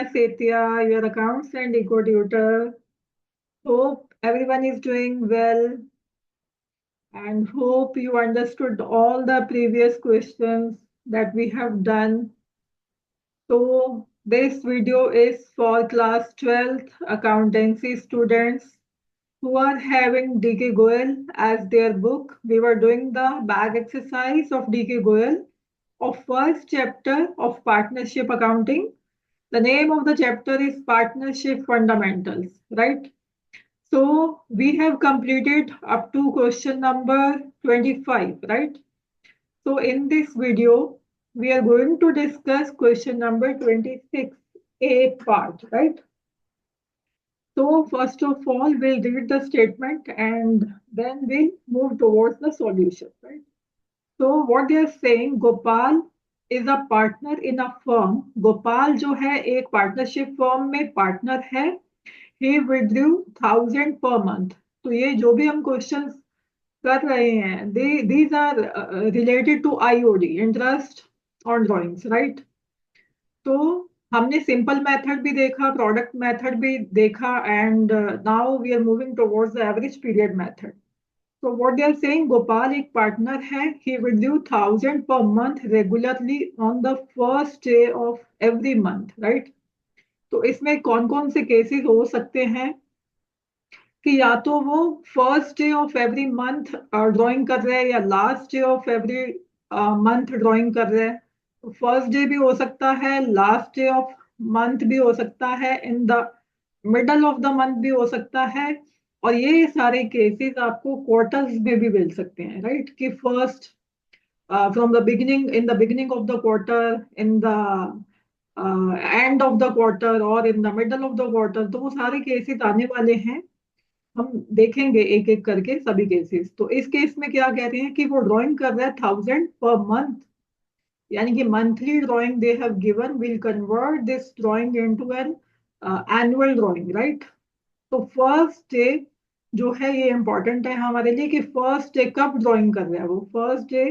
Soumya Setia, your accounts and eco tutor. Hope everyone is doing well and hope you understood all the previous questions that we have done. So this video is for class 12th accountancy students who are having DK Goel as their book. We were doing the bag exercise of DK Goel of first chapter of partnership accounting. The name of the chapter is Partnership Fundamentals, right? So we have completed up to question number 25, right? So in this video, we are going to discuss question number 26, A part, right? So first of all, we'll read the statement and then we'll move towards the solution, right? So what they are saying, Gopal is a partner in a firm. Gopal जो है एक partnership firm में partner है. He withdrew 1,000 per month. तो ये जो भी हम क्वेश्चंस कर रहे हैं, these are related to IOD, interest on drawings, right? तो हमने सिंपल मेथड भी देखा, प्रोडक्ट मेथड भी देखा and now we are moving towards the average period method. So what they are saying, Gopal एक partner है. He will do 1,000 per month regularly on the first day of every month, right? तो इसमें कौन कौन से cases हो सकते हैं कि या तो वो first day of every month drawing कर रहे हैं या last day of every month drawing कर रहे हैं. फर्स्ट डे भी हो सकता है, लास्ट डे ऑफ मंथ भी हो सकता है, इन the middle of the month भी हो सकता है. और ये सारे केसेस आपको क्वार्टर्स में भी मिल सकते हैं, राइट? कि first from the beginning, in the beginning of the quarter, in the end of the quarter और in the middle of the quarter. तो वो सारे केसेस आने वाले हैं. हम देखेंगे एक एक करके सभी केसेस. तो इस केस में क्या कह रहे हैं कि वो ड्राइंग कर रहा है 1,000 पर मंथ, यानी कि monthly drawing they have given, will convert this drawing into an annual drawing, right? तो फर्स्ट डे जो है ये इंपॉर्टेंट है हमारे लिए कि फर्स्ट डे कब ड्राइंग कर रहा है वो. फर्स्ट डे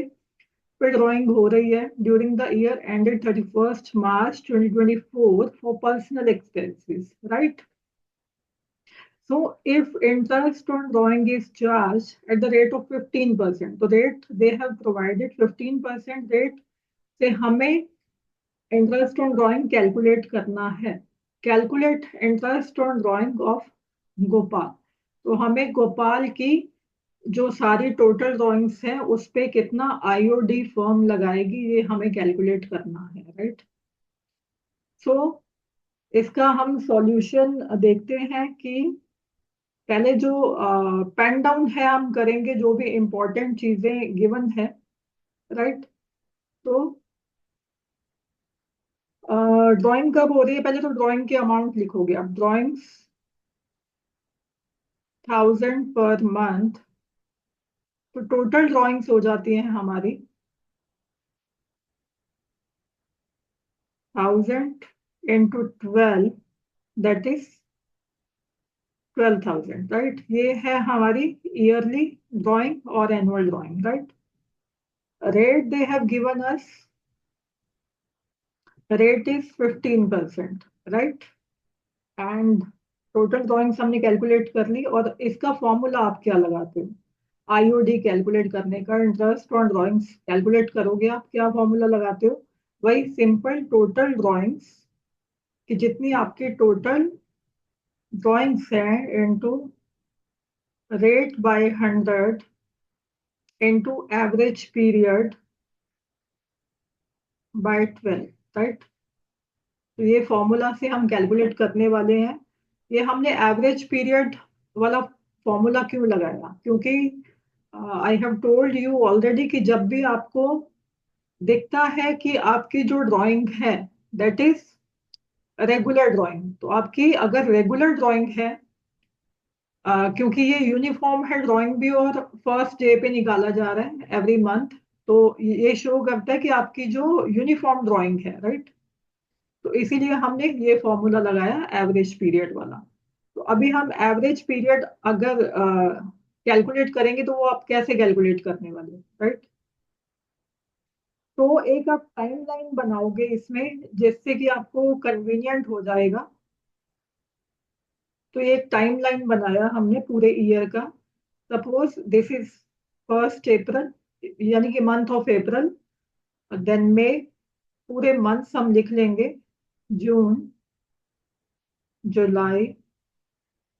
पे ड्राइंग हो रही है during the year ended 31st March 2024 for personal expenses, right? So if interest on drawing is charged at the rate of 15%, the rate they have provided 15% rate से हमें interest on drawing calculate करना है. Calculate interest on drawing of Gopal. तो हमें गोपाल की जो सारी total drawings हैं उस पे कितना आईओडी फर्म लगाएगी ये हमें कैलकुलेट करना है, राइट? सो इसका हम सॉल्यूशन देखते हैं कि पहले जो पेन डाउन है हम करेंगे जो भी इंपॉर्टेंट चीजें गिवन है, राइट? तो ड्राइंग कब हो रही है, पहले तो ड्राइंग के अमाउंट लिखोगे. अब ड्राइंग्स 1,000 पर मंथ, तो टोटल ड्राइंग्स हो जाती हैं हमारी 1,000 into 12, दैट इज 12,000, राइट? ये है हमारी ईयरली ड्राइंग और annual drawing, right? Rate they have given us, rate is 15%, right? And total drawings हमने कैलकुलेट कर ली. और इसका फॉर्मूला आप क्या लगाते हो आईओडी कैलकुलेट करने का? इंटरेस्ट ऑन ड्राइंग्स कैलकुलेट करोगे आप, क्या फॉर्मूला लगाते हो? वही सिंपल टोटल ड्राइंग्स कि जितनी आपकी टोटल ड्राइंग्स हैं into rate by 100 into average period by 12, right? तो ये फॉर्मूला से हम कैलकुलेट करने वाले हैं. ये हमने एवरेज पीरियड वाला फॉर्मूला क्यों लगाया? क्योंकि I have told you already कि जब भी आपको दिखता है कि आपकी जो ड्राइंग है दैट इज रेगुलर ड्राइंग, तो आपकी अगर रेगुलर ड्राइंग है, क्योंकि ये यूनिफॉर्म है ड्राइंग भी और फर्स्ट डे पे निकाला जा रहा है एवरी मंथ, तो ये शो करता है कि आपकी जो यूनिफॉर्म ड्राइंग है, राइट? तो इसीलिए हमने ये फॉर्मूला लगाया एवरेज पीरियड वाला. तो अभी हम एवरेज पीरियड अगर कैलकुलेट करेंगे तो वो आप कैसे कैलकुलेट करने वाले, राइट? तो एक आप टाइमलाइन बनाओगे इसमें, जिससे कि आपको कन्वीनियंट हो जाएगा। तो ये एक टाइमलाइन बनाया हमने पूरे ईयर का। सपोज दिस इज 1 अप्रैल, यानी कि मंथ ऑफ अप्रैल। देन मई, पूरे मंथ्स हम लिख लेंगे। जून, जुलाई,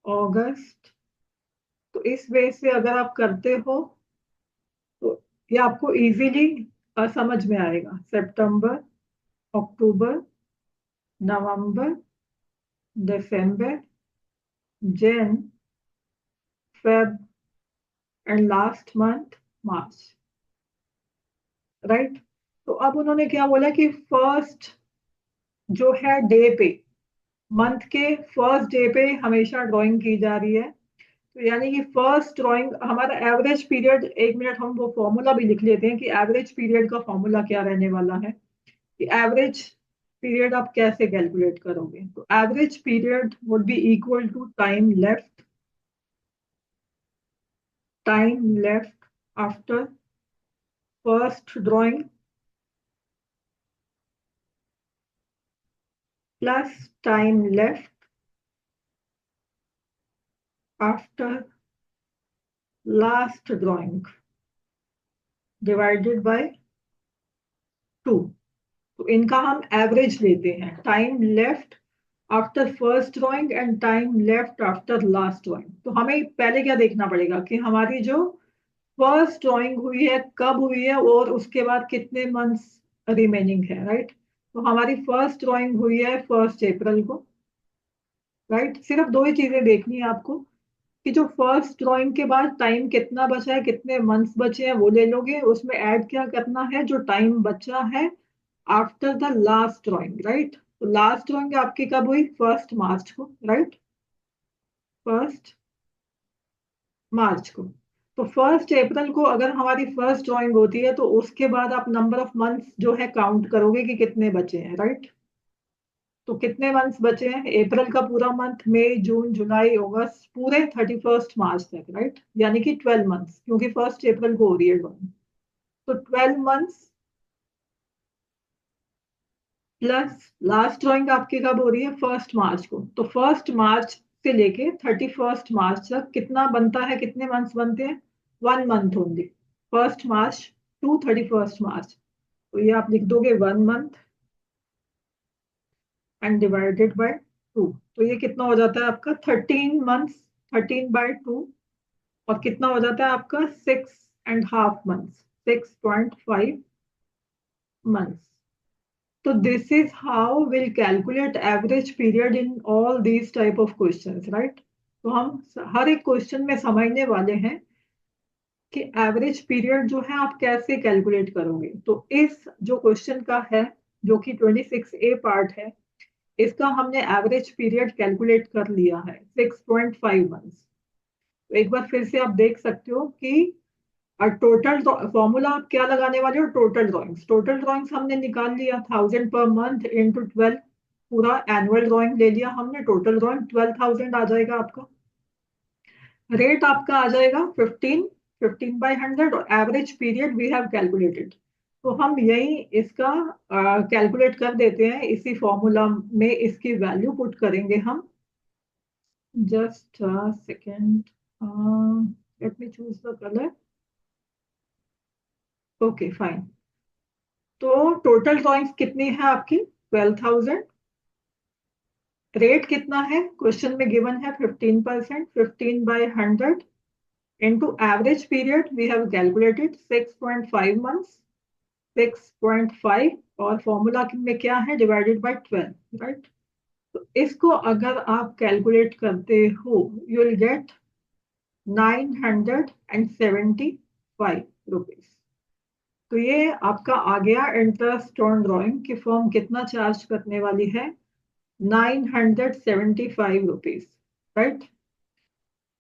अगस्त। तो इस वे से अगर आप करते हो तो ये आपको इजीली समझ में आएगा। सितंबर, अक्टूबर, नवंबर, दिसंबर, जन, Feb and last month March. Right. तो अब उन्होंने क्या बोला कि फर्स्ट जो है डे पे, मंथ के फर्स्ट डे पे हमेशा ड्राइंग की जा रही है। तो यानी कि फर्स्ट ड्राइंग हमारा एवरेज पीरियड, 1 मिनट हम वो फॉर्मूला भी लिख लेते हैं कि एवरेज पीरियड का फॉर्मूला क्या रहने वाला है। कि एवरेज पीरियड आप कैसे कैलकुलेट करोगे, तो average period would be equal to time left after first drawing plus time left after last drawing divided by 2। तो इनका हम एवरेज लेते हैं, time left after first drawing and time left after last drawing. तो हमें पहले क्या देखना पड़ेगा कि हमारी जो फर्स्ट ड्राइंग हुई है कब हुई है और उसके बाद कितने मंथ्स रिमेनिंग है। राइट। तो हमारी फर्स्ट ड्राइंग हुई है 1 अप्रैल को। राइट। सिर्फ दो ही चीजें देखनी है आपको, कि जो फर्स्ट ड्राइंग के बाद टाइम कितना बचा है, कितने मंथ्स बचे हैं वो ले लोगे, उसमें ऐड क्या करना है जो टाइम बचा है after the last drawing. Right. तो लास्ट ड्राइंग आपकी कब हुई, 1 मार्च को। राइट। 1 मार्च को। तो 1 अप्रैल को अगर हमारी फर्स्ट ड्राइंग होती है तो उसके बाद आप नंबर ऑफ मंथ्स जो है काउंट करोगे कि कितने बचे हैं। राइट। तो कितने मंथ्स बचे हैं, अप्रैल का पूरा मंथ, मई, जून, जुलाई, अगस्त, पूरे 31 मार्च तक। राइट। यानी कि 12 मंथ्स, क्योंकि 1 अप्रैल को हो रही है ड्राइंग। तो 12 मंथ्स प्लस लास्ट ड्राइंग आपकी कब हो रही है, 1 मार्च को। तो 1 मार्च से लेके 31 मार्च तक कितना बनता है, कितने मंथ्स बनते हैं, 1 मंथ ओनली। 1 मार्च टू 31 मार्च। तो ये आप लिख दोगे 1 मंथ एंड डिवाइडेड बाय 2। तो ये कितना हो जाता है आपका 13 मंथ्स, 13/2। और कितना हो जाता है आपका 6.5 months, 6.5 months. So this is how we'll calculate average period in all these type of questions, right? तो हम हर एक क्वेश्चन में समझने वाले हैं कि एवरेज पीरियड जो है आप कैसे कैलकुलेट करोगे। तो इस जो क्वेश्चन का है, जो कि 26A पार्ट है, इसका हमने एवरेज पीरियड कैलकुलेट कर लिया है 6.5 मंथ्स। तो एक बार फिर से आप देख सकते हो कि और टोटल फॉर्मूला आप क्या लगाने वाले हो, टोटल ड्राइंग्स। टोटल ड्राइंग्स हमने निकाल लिया 1000 पर मंथ इंटू 12। पूरा एनुअल ड्राइंग ले लिया हमने, टोटल ड्राइंग 12,000 आ जाएगा आपका। रेट आपका आ जाएगा 15 और average period we have calculated. तो हम यही इसका कैलकुलेट कर देते हैं, इसी फॉर्मूला में इसकी वैल्यू पुट करेंगे हम। Just second, let me choose the colour. Okay fine. तो टोटल ड्राइंग्स कितनी है आपकी, 12,000। रेट कितना है, क्वेश्चन में गिवन है 15%, 15/100 into average period we have calculated 6.5 months, 6.5। और फॉर्मूला में क्या है, डिवाइडेड बाय 12। राइट। तो इसको अगर आप कैलकुलेट करते हो यू विल गेट 975 रुपीज। तो ये आपका आ गया इंटरेस्ट ऑन ड्राइंग की फॉर्म कितना चार्ज करने वाली है, 975 रुपीज। राइट।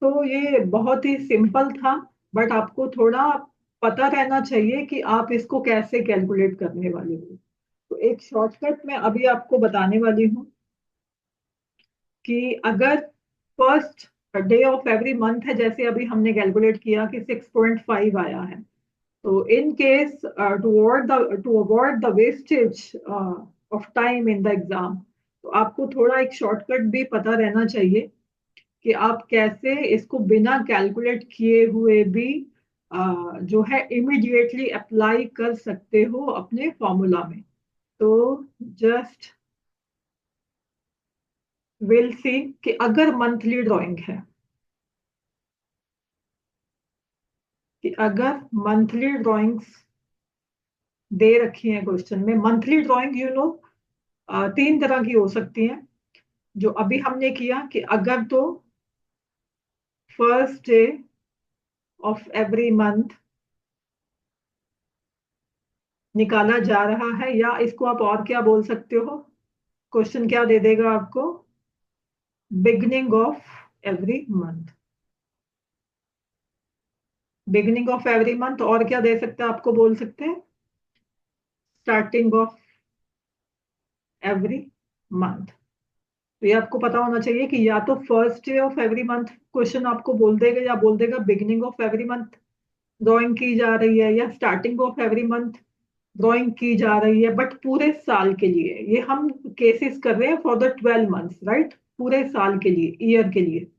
तो ये बहुत ही सिंपल था, बट आपको थोड़ा पता रहना चाहिए कि आप इसको कैसे कैलकुलेट करने वाले हो। तो एक शॉर्टकट मैं अभी आपको बताने वाली हूँ कि अगर first day of every month है, जैसे अभी हमने कैलकुलेट किया कि 6.5 आया है, तो in case to avoid the wastage of time in the exam, तो आपको थोड़ा एक शॉर्टकट भी पता रहना चाहिए कि आप कैसे इसको बिना कैलकुलेट किए हुए भी जो है इमिडिएटली अप्लाई कर सकते हो अपने फॉर्मूला में। तो जस्ट विल सी कि अगर मंथली ड्राइंग है, कि अगर मंथली ड्राइंग्स दे रखी हैं क्वेश्चन में, मंथली ड्राइंग तीन तरह की हो सकती हैं। जो अभी हमने किया कि अगर तो first day of every month निकाला जा रहा है, या इसको आप और क्या बोल सकते हो, क्वेश्चन क्या दे देगा आपको, beginning of every month. Beginning of every month, और क्या दे सकते हैं, आपको बोल सकते हैं स्टार्टिंग ऑफ एवरी मंथ। तो ये आपको पता होना चाहिए कि या तो first day of every month question आपको बोल देगा, या बोल देगा beginning of every month drawing की जा रही है, या starting of every month drawing की जा रही है, बट पूरे साल के लिए। ये हम केसेस कर रहे हैं फॉर द 12 मंथ्स, राइट, पूरे साल के लिए, ईयर के लिए,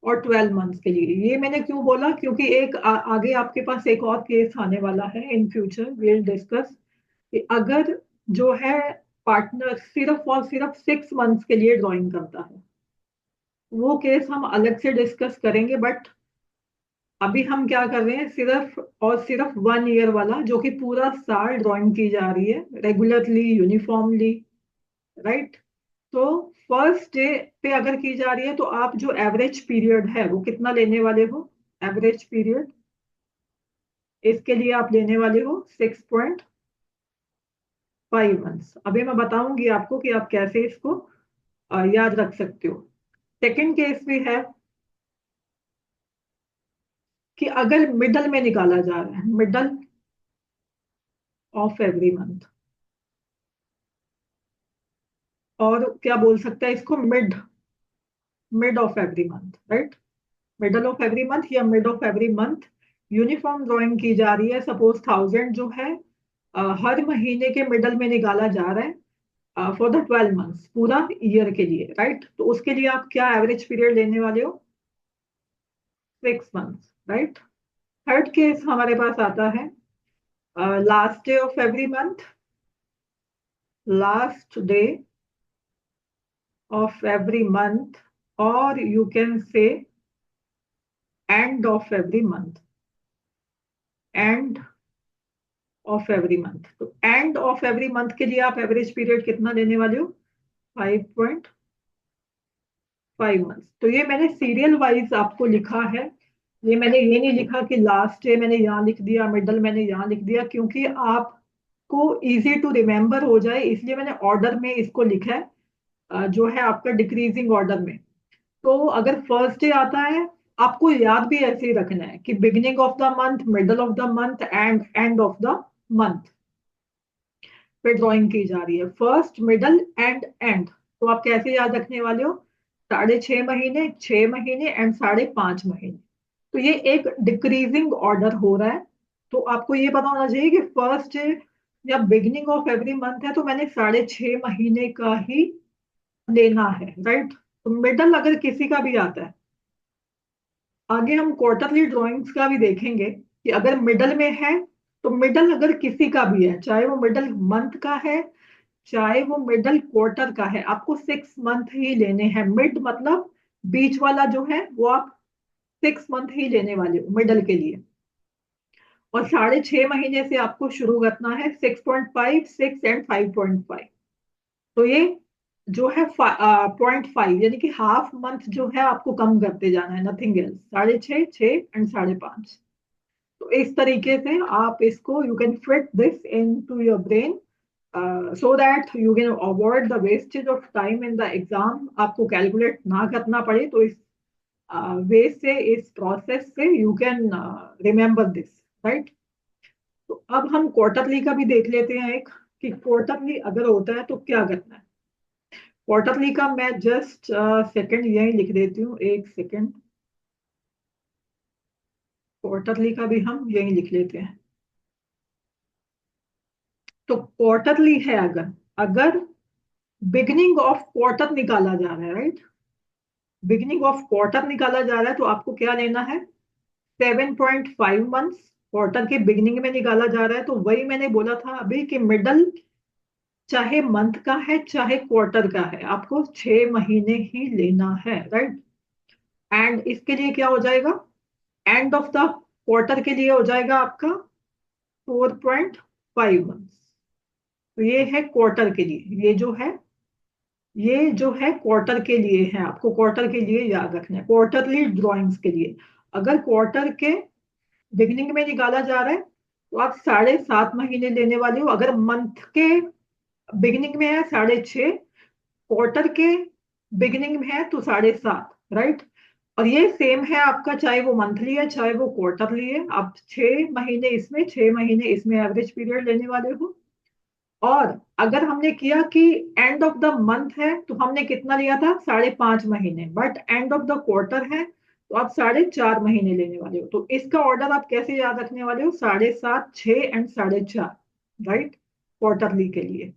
और 12 मंथ्स के लिए। ये मैंने क्यों बोला, क्योंकि आगे आपके पास एक और केस आने वाला है इन फ्यूचर, विल डिस्कस कि अगर जो है पार्टनर सिर्फ और सिर्फ 6 मंथ्स के लिए ड्राइंग करता है, वो केस हम अलग से डिस्कस करेंगे। बट अभी हम क्या कर रहे हैं, सिर्फ और सिर्फ 1 ईयर वाला, जो कि पूरा साल ड्राइंग की जा रही है रेगुलरली, यूनिफॉर्मली, राइट। तो फर्स्ट डे पे अगर की जा रही है, तो आप जो एवरेज पीरियड है वो कितना लेने वाले हो, एवरेज पीरियड इसके लिए आप लेने वाले हो 6.5 मंथ्स। अभी मैं बताऊंगी आपको कि आप कैसे इसको याद रख सकते हो। सेकंड केस भी है कि अगर मिडल में निकाला जा रहा है, मिडल ऑफ एवरी मंथ, और क्या बोल सकता है इसको, mid mid of every month, right. Middle of every month या mid of every month uniform drawing की जा रही है। सपोज 1000 जो है हर महीने के मिडल में निकाला जा रहा है फॉर द 12 मंथ्स, पूरा ईयर के लिए, राइट। तो उसके लिए आप क्या एवरेज पीरियड लेने वाले हो, 6 मंथ्स, राइट। थर्ड केस हमारे पास आता है last day of every month, last day of every month, और you can say end of every month, end of every month. तो एंड ऑफ एवरी मंथ के लिए आप एवरेज पीरियड कितना लेने वाले हो, 5.5 मंथ्स। तो ये मैंने सीरियल वाइज आपको लिखा है। ये मैंने ये नहीं लिखा कि लास्ट डे मैंने यहाँ लिख दिया, मिडल मैंने यहाँ लिख दिया, क्योंकि आपको इजी टू रिमेम्बर हो जाए, इसलिए मैंने ऑर्डर में इसको लिखा है, जो है आपका डिक्रीजिंग ऑर्डर में। तो अगर फर्स्ट डे आता है, आपको याद भी ऐसे ही रखना है कि beginning of the month, middle of the month, and and of the month पे ड्राइंग की जा रही है, फर्स्ट, मिडल, एंड एंड। तो आप कैसे याद रखने वाले हो, 6.5 महीने, 6 महीने, एंड 5.5 महीने। तो ये एक डिक्रीजिंग ऑर्डर हो रहा है। तो आपको ये पता होना चाहिए कि फर्स्ट या बिगिनिंग ऑफ एवरी मंथ है, तो मैंने 6.5 महीने का ही लेना है, राइट। तो मिडल अगर किसी का भी आता है, आगे हम क्वार्टरली ड्राइंग्स का भी देखेंगे कि अगर मिडल में है, तो मिडल अगर किसी का भी है, चाहे वो मिडल मंथ का है, चाहे वो मिडल क्वार्टर का है, आपको 6 मंथ ही लेने हैं। मिड मतलब बीच वाला जो है वो आप 6 मंथ ही लेने वाले हो मिडल के लिए। और 6.5 महीने से आपको शुरू करना है, 6.5, 6 एंड 5.5। तो ये जो है 0.5, यानी कि हाफ मंथ जो है आपको कम करते जाना है, नथिंग एल्स, 6.5, 6 एंड 5.5। तो इस तरीके से आप इसको, you can fit this into your brain, so that you can avoid the wastage of time in the exam, आपको कैलकुलेट ना करना पड़े। तो इस वे से, इस प्रोसेस से you can remember this, right. तो अब हम क्वार्टरली का भी देख लेते हैं एक, कि क्वार्टरली अगर होता है तो क्या करना है। क्वार्टरली का मैं जस्ट सेकंड यही लिख देती हूँ, एक सेकंड। क्वार्टरली का भी हम यही लिख लेते हैं। तो क्वार्टरली है, अगर अगर बिगिनिंग ऑफ क्वार्टर निकाला जा रहा है, राइट, बिगिनिंग ऑफ क्वार्टर निकाला जा रहा है, तो आपको क्या लेना है, 7.5 मंथ्स क्वार्टर के बिगिनिंग में निकाला जा रहा है। तो वही मैंने बोला था अभी कि मिडल चाहे मंथ का है चाहे क्वार्टर का है, आपको 6 महीने ही लेना है, राइट। एंड इसके लिए क्या हो जाएगा, एंड ऑफ द क्वार्टर के लिए हो जाएगा आपका 4.5 मंथ्स। तो ये है क्वार्टर के लिए, ये जो है क्वार्टर के लिए है, आपको क्वार्टर के लिए याद रखना है, क्वार्टरली ड्राइंग्स के लिए। अगर क्वार्टर के बिगिनिंग में निकाला जा रहा है तो आप 7.5 महीने लेने वाले हो। अगर मंथ के बिगिनिंग में है 6.5, क्वार्टर के बिगिनिंग में है तो 7.5, राइट। और ये सेम है आपका, चाहे वो मंथली है चाहे वो क्वार्टरली है, आप 6 महीने इसमें 6 महीने इसमें एवरेज पीरियड लेने वाले हो। और अगर हमने किया कि एंड ऑफ द मंथ है तो हमने कितना लिया था, 5.5 महीने, but and of the quarter है तो आप 4.5 महीने लेने वाले हो। तो इसका ऑर्डर आप कैसे याद रखने वाले हो, 7.5, 6 एंड 4.5, राइट, क्वार्टरली के लिए।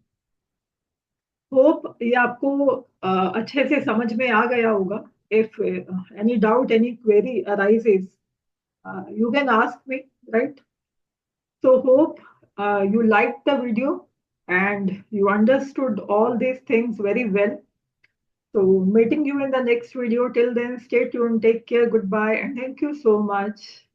होप ये आपको अच्छे से समझ में आ गया होगा। If any doubt, any query arises, you can ask me, right? So hope you liked the video and you understood all these things very well. So meeting you in the next video. Till then, stay tuned, take care, goodbye, and thank you so much.